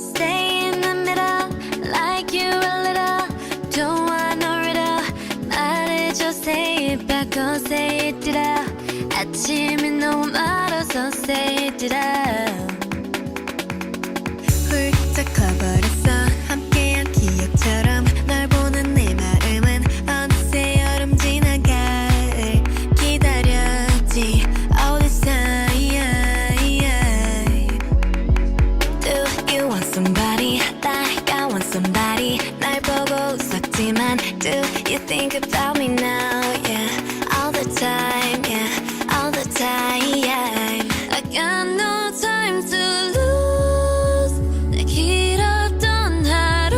Stay in the middle like you a little. Don't want no riddle. 말해줘, say it back, oh say it out. 아침이 너무 멀어서 say it out. 훌쩍 커버렸어 함께한 기억처럼 널 보는 내 마음은 어느새 여름 지나갈 기다렸지 all this time. Do you want somebody like I want somebody 날 보고 웃었지만 do you think about me now yeah all the time yeah all the time. I got no time to lose 내 길었던 하루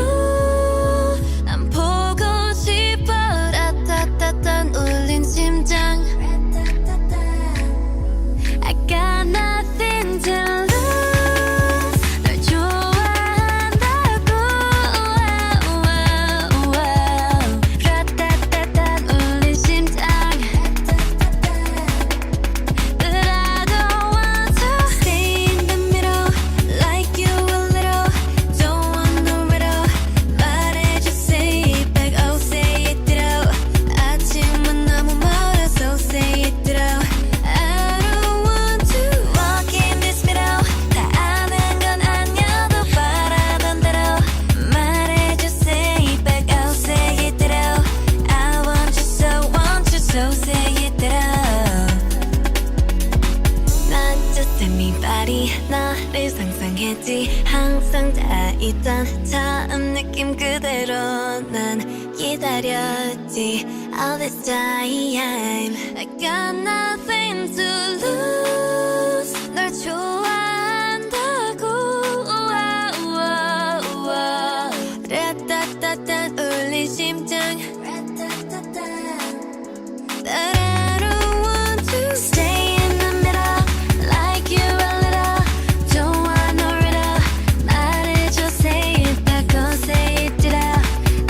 난 보고 싶어 라따따따 울린 심장 I got nothing to lose 널 좋아한다고 라따따따 울린 심장 But I don't want to stay in the middle like you a little. Don't want no riddle. 말해줘, say it back, oh say it out. 아침은 너무 멀어서 say it out. I don't want to walk in this middle. 다 아는 건 아니어도 바라던 대로 말해줘, say it back, oh say it out. I want you, so say it out. Not just anybody 너를 상상했지 항상 다 있던 처음 느낌 그대로 난 기다렸지 all this time. I got nothing to lose 널 좋아한다고 라따따따 울린 심장 But I don't want to stay in the middle like you a little. Don't want no riddle. 말해줘, say it back, oh say it out.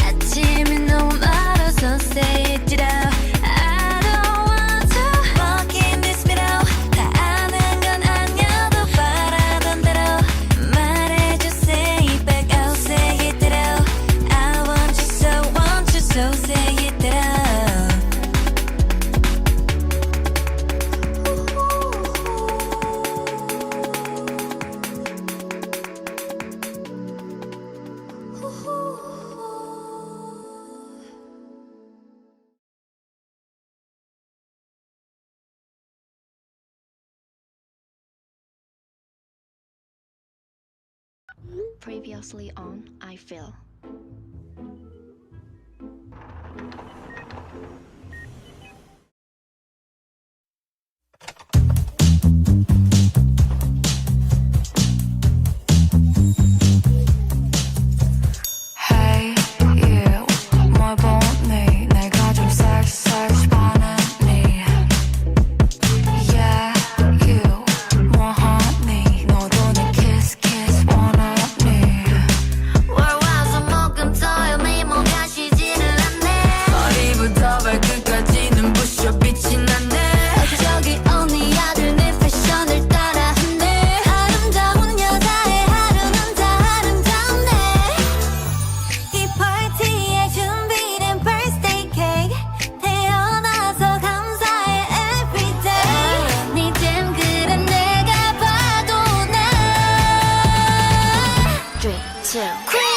아침이 너무 멀어서 say it out. I don't want to walk in this middle. 다 아는 건 아니어도 바라던 대로 말해줘, say it back, oh say it out. I want you, so say it out. Previously on I Feel. Hey you 뭘 보니 내가 좀 search 반했니 Yeah you 뭐하니 너도 내 kiss 원하니 월화수목금토일 미모가 쉬지를 않네 머리부터 발끝까지는 부셔 빛이 나네 저기 언니 아들 내 패션을 따라하네 아름다운 여자의 하루는 다 아름답네 이 파티에 준비된 birthday cake 태어나서 감사해 everyday 네 잼그릇 내가 봐도 나 3, 2, 1